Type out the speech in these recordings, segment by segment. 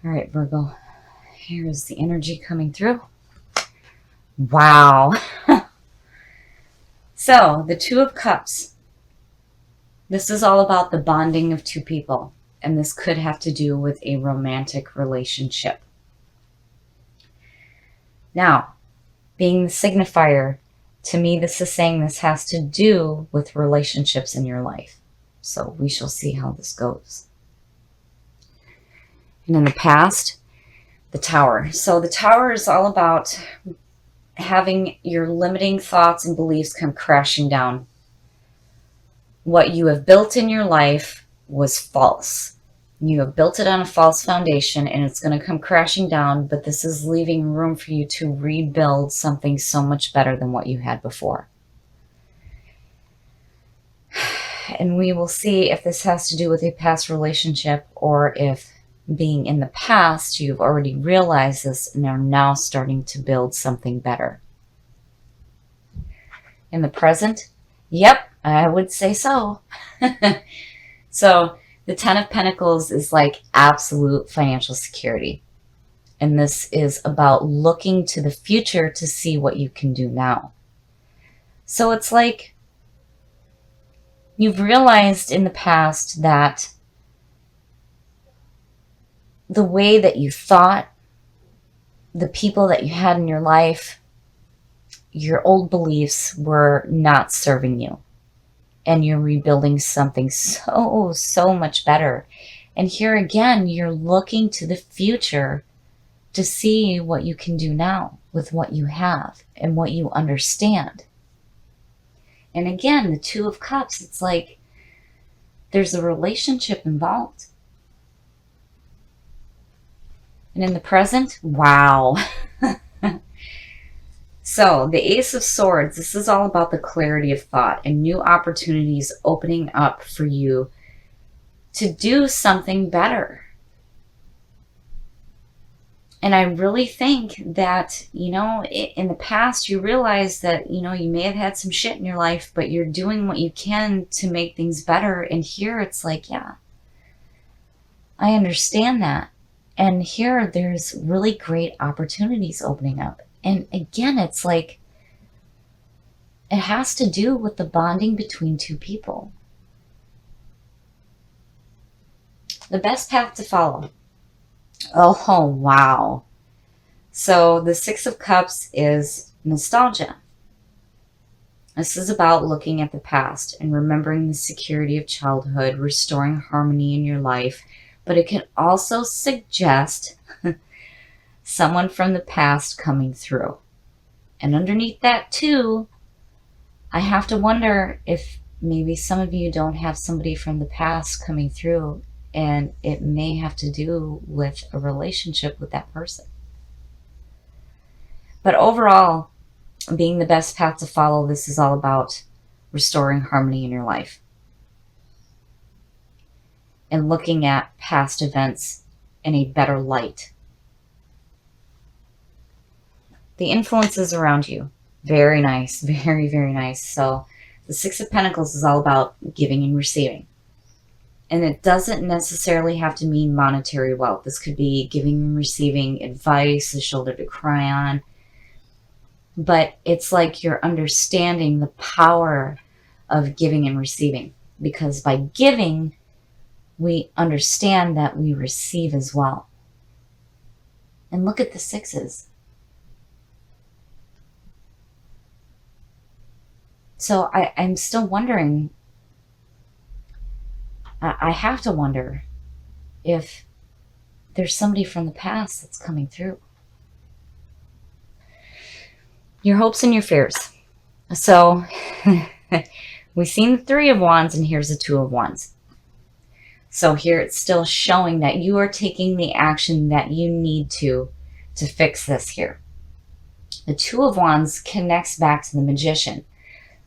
All right, Virgo, here's the energy coming through. Wow. So, the Two of Cups. This is all about the bonding of two people, and this could have to do with a romantic relationship. Now, being the signifier, to me, this is saying this has to do with relationships in your life. So we shall see how this goes. And in the past, the Tower. So the Tower is all about having your limiting thoughts and beliefs come crashing down. What you have built in your life was false. You have built it on a false foundation and it's going to come crashing down, but this is leaving room for you to rebuild something so much better than what you had before. And we will see if this has to do with a past relationship or if being in the past, you've already realized this and are now starting to build something better. In the present, yep, I would say so. So the Ten of Pentacles is like absolute financial security. And this is about looking to the future to see what you can do now. So it's like you've realized in the past that the way that you thought, the people that you had in your life, your old beliefs were not serving you. And you're rebuilding something so much better. And here again, you're looking to the future to see what you can do now with what you have and what you understand. And again, the Two of Cups, it's like there's a relationship involved. And in the present, wow. So the Ace of Swords, this is all about the clarity of thought and new opportunities opening up for you to do something better. And I really think that, in the past, you realize that, you may have had some shit in your life, but you're doing what you can to make things better. And here it's like, yeah, I understand that. And here there's really great opportunities opening up. And again, it's like, it has to do with the bonding between two people. The best path to follow. Oh, wow. So the Six of Cups is nostalgia. This is about looking at the past and remembering the security of childhood, restoring harmony in your life. But it can also suggest someone from the past coming through. And underneath that too, I have to wonder if maybe some of you don't have somebody from the past coming through, and it may have to do with a relationship with that person. But overall, being the best path to follow, this is all about restoring harmony in your life and looking at past events in a better light. The influences around you, very nice, very, very nice. So the Six of Pentacles is all about giving and receiving. And it doesn't necessarily have to mean monetary wealth. This could be giving and receiving advice, a shoulder to cry on. But it's like you're understanding the power of giving and receiving. Because by giving, we understand that we receive as well. And look at the sixes. So I'm still wondering, I have to wonder if there's somebody from the past that's coming through. Your hopes and your fears. So we've seen the Three of Wands and here's the Two of Wands. So here it's still showing that you are taking the action that you need to fix this here. The Two of Wands connects back to the Magician.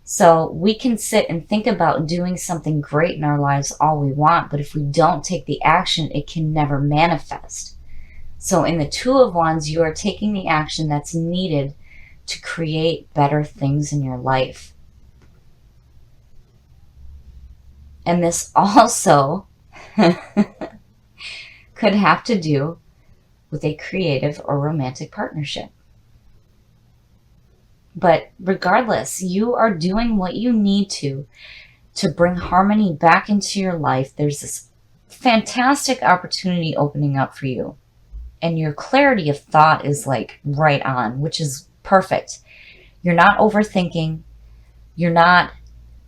So we can sit and think about doing something great in our lives all we want, but if we don't take the action, it can never manifest. So in the Two of Wands, you are taking the action that's needed to create better things in your life. And this also could have to do with a creative or romantic partnership. But regardless, you are doing what you need to bring harmony back into your life. There's this fantastic opportunity opening up for you. And your clarity of thought is like right on, which is perfect. You're not overthinking. You're not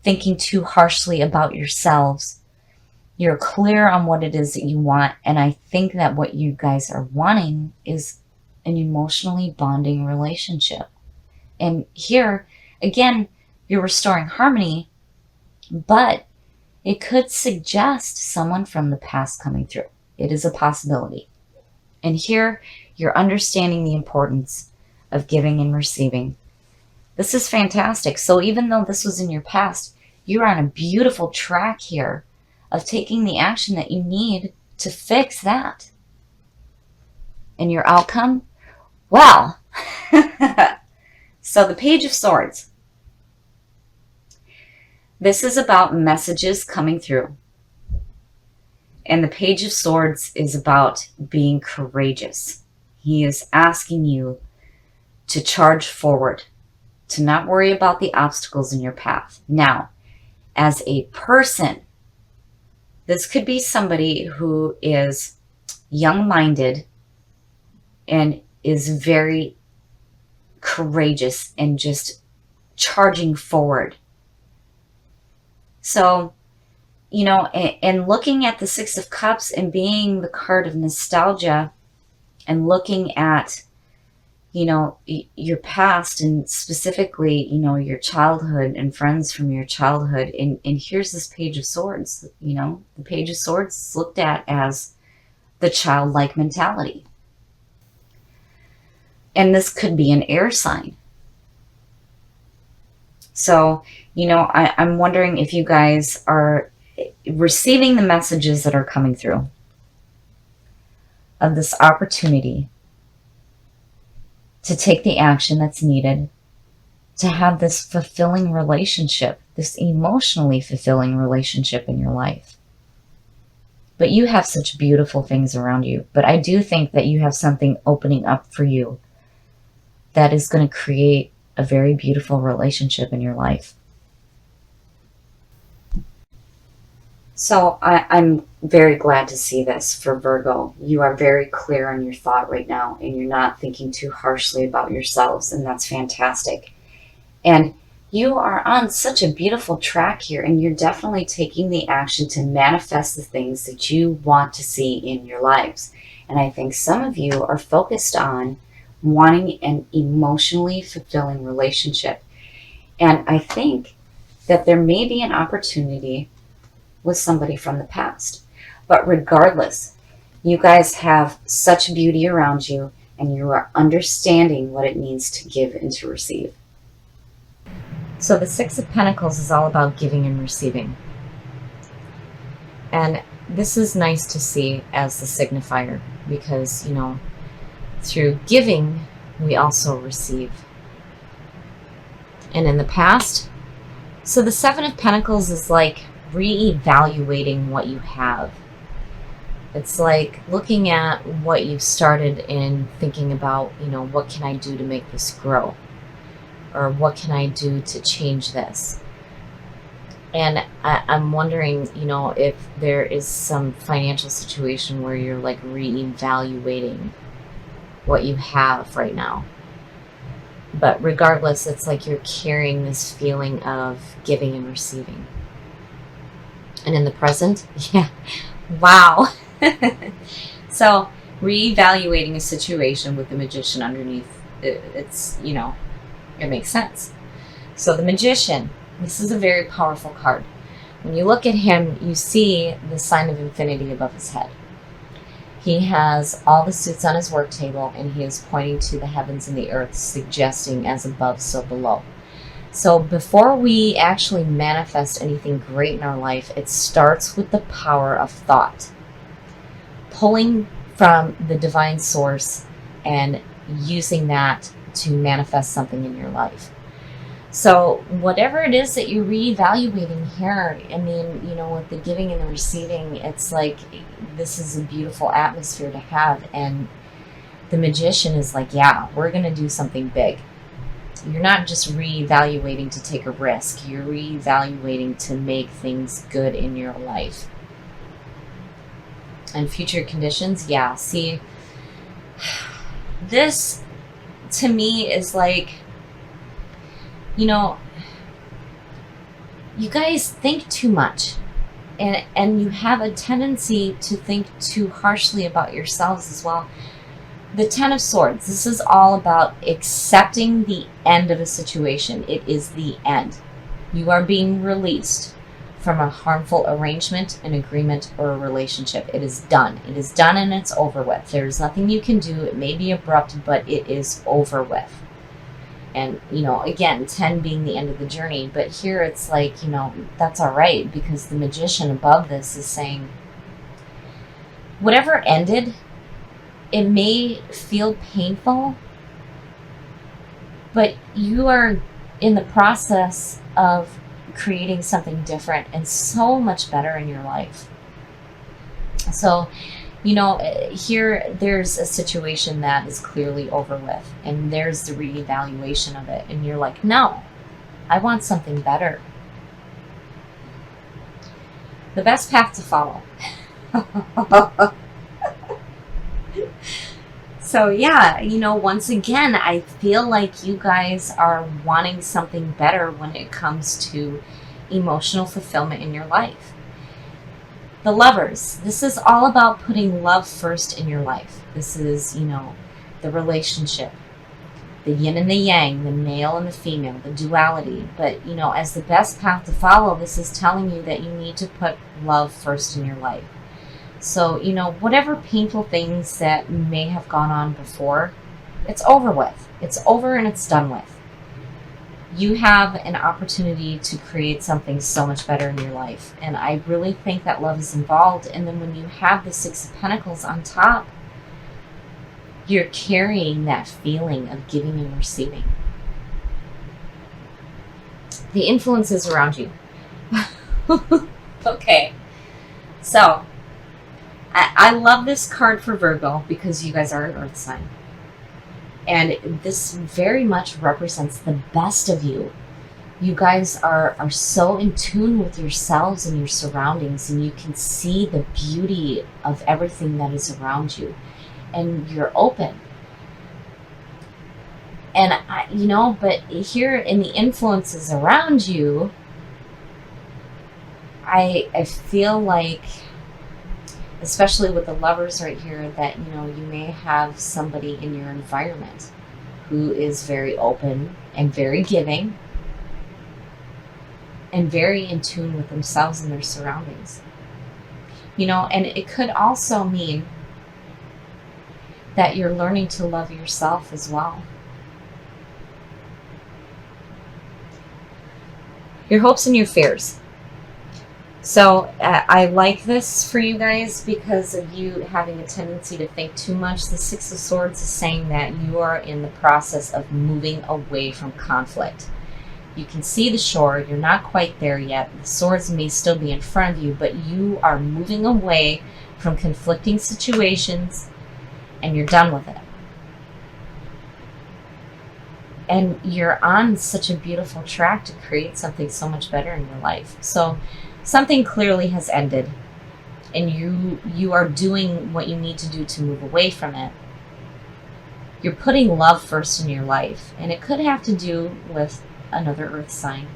thinking too harshly about yourselves. You're clear on what it is that you want. And I think that what you guys are wanting is an emotionally bonding relationship. And here, again, you're restoring harmony, but it could suggest someone from the past coming through. It is a possibility. And here, you're understanding the importance of giving and receiving. This is fantastic. So even though this was in your past, you're on a beautiful track here of taking the action that you need to fix that. And your outcome? Well, so the Page of Swords. This is about messages coming through. And the Page of Swords is about being courageous. He is asking you to charge forward, to not worry about the obstacles in your path. Now, as a person, this could be somebody who is young-minded and is very courageous and just charging forward. So, you know, and looking at the Six of Cups and being the card of nostalgia and looking at, you know, your past and specifically, you know, your childhood and friends from your childhood. And here's this Page of Swords, you know, the Page of Swords is looked at as the childlike mentality. And this could be an air sign. So, you know, I'm wondering if you guys are receiving the messages that are coming through of this opportunity to take the action that's needed to have this fulfilling relationship, this emotionally fulfilling relationship in your life. But you have such beautiful things around you. But I do think that you have something opening up for you that is going to create a very beautiful relationship in your life. So I'm very glad to see this for Virgo. You are very clear on your thought right now, and you're not thinking too harshly about yourselves, and that's fantastic. And you are on such a beautiful track here, and you're definitely taking the action to manifest the things that you want to see in your lives. And I think some of you are focused on wanting an emotionally fulfilling relationship. And I think that there may be an opportunity with somebody from the past. But regardless, you guys have such beauty around you, and you are understanding what it means to give and to receive. So the Six of Pentacles is all about giving and receiving. And this is nice to see as the signifier because, you know, through giving, we also receive. And in the past, so the Seven of Pentacles is like reevaluating what you have. It's like looking at what you've started and thinking about, you know, what can I do to make this grow? Or what can I do to change this? And I'm wondering, you know, if there is some financial situation where you're like reevaluating what you have right now. But regardless, it's like you're carrying this feeling of giving and receiving. And in the present, yeah, wow. So reevaluating a situation with the Magician underneath, it's, you know, it makes sense. So the Magician, this is a very powerful card. When you look at him, you see the sign of infinity above his head. He has all the suits on his work table, and he is pointing to the heavens and the earth, suggesting as above, so below. So before we actually manifest anything great in our life, it starts with the power of thought. Pulling from the divine source and using that to manifest something in your life. So whatever it is that you're reevaluating here, I mean, you know, with the giving and the receiving, it's like this is a beautiful atmosphere to have. And The Magician is like, yeah, we're going to do something big. You're not just reevaluating to take a risk. You're reevaluating to make things good in your life. And future conditions, yeah. See, this to me is like, you guys think too much. And you have a tendency to think too harshly about yourselves as well. The Ten of Swords, this is all about accepting the end of a situation. It is the end. You are being released from a harmful arrangement, an agreement, or a relationship. It is done. It is done and it's over with. There's nothing you can do. It may be abrupt, but it is over with. And, again, 10 being the end of the journey. But here it's like, that's all right, because the Magician above this is saying, whatever ended, it may feel painful, but you are in the process of creating something different and so much better in your life. So, here there's a situation that is clearly over with, and there's the reevaluation of it, and you're like, no, I want something better. The best path to follow. So yeah, once again, I feel like you guys are wanting something better when it comes to emotional fulfillment in your life. The Lovers, this is all about putting love first in your life. This is, the relationship, the yin and the yang, the male and the female, the duality. But, as the best path to follow, this is telling you that you need to put love first in your life. So, whatever painful things that may have gone on before, it's over with. It's over and it's done with. You have an opportunity to create something so much better in your life. And I really think that love is involved. And then when you have the Six of Pentacles on top, you're carrying that feeling of giving and receiving. The influences around you. Okay. So, I love this card for Virgo because you guys are an earth sign. And this very much represents the best of you. You guys are so in tune with yourselves and your surroundings, and you can see the beauty of everything that is around you. And you're open. And, but here in the influences around you, I feel like, especially with the Lovers right here, that, you may have somebody in your environment who is very open and very giving and very in tune with themselves and their surroundings. And it could also mean that you're learning to love yourself as well. Your hopes and your fears. So I like this for you guys because of you having a tendency to think too much. The Six of Swords is saying that you are in the process of moving away from conflict. You can see the shore. You're not quite there yet. The swords may still be in front of you, but you are moving away from conflicting situations and you're done with it. And you're on such a beautiful track to create something so much better in your life. So something clearly has ended, and you are doing what you need to do to move away from it. You're putting love first in your life, and it could have to do with another earth sign.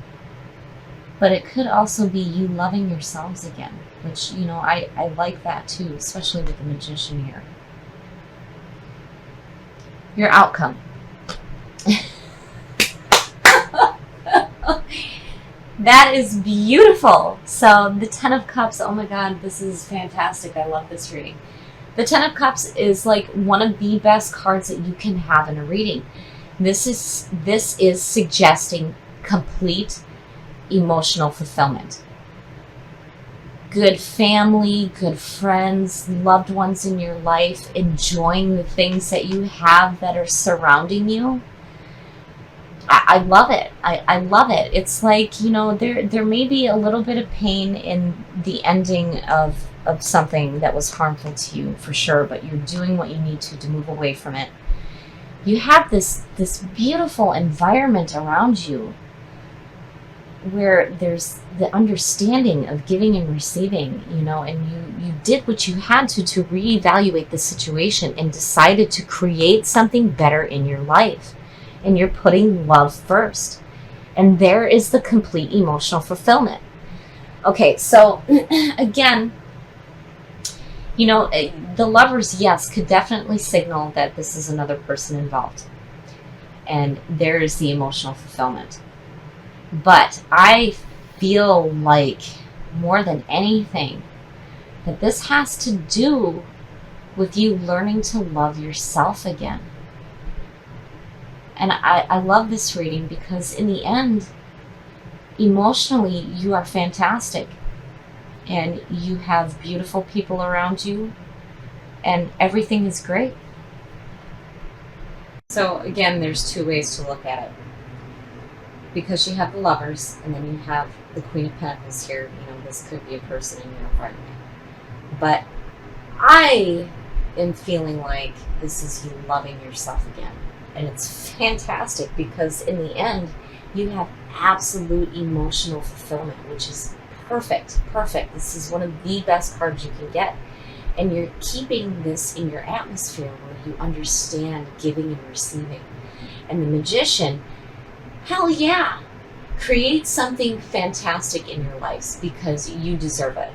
But it could also be you loving yourselves again, which, I like that too, especially with the Magician here. Your outcome. That is beautiful. So the Ten of Cups, oh my God, this is fantastic. I love this reading. The Ten of Cups is like one of the best cards that you can have in a reading. This is suggesting complete emotional fulfillment. Good family, good friends, loved ones in your life, enjoying the things that you have that are surrounding you. I love it. I love it. It's like, there may be a little bit of pain in the ending of of something that was harmful to you, for sure, but you're doing what you need to move away from it. You have this beautiful environment around you where there's the understanding of giving and receiving, and you did what you had to reevaluate the situation and decided to create something better in your life. And you're putting love first. And there is the complete emotional fulfillment. Okay, so again, the lovers, yes, could definitely signal that this is another person involved. And there is the emotional fulfillment. But I feel like more than anything that this has to do with you learning to love yourself again. And I love this reading because in the end, emotionally, you are fantastic. And you have beautiful people around you. And everything is great. So again, there's two ways to look at it. Because you have the lovers, and then you have the Queen of Pentacles here. This could be a person in your environment. But I am feeling like this is you loving yourself again. And it's fantastic because in the end, you have absolute emotional fulfillment, which is perfect. This is one of the best cards you can get. And you're keeping this in your atmosphere where you understand giving and receiving. And the Magician, hell yeah, create something fantastic in your life because you deserve it.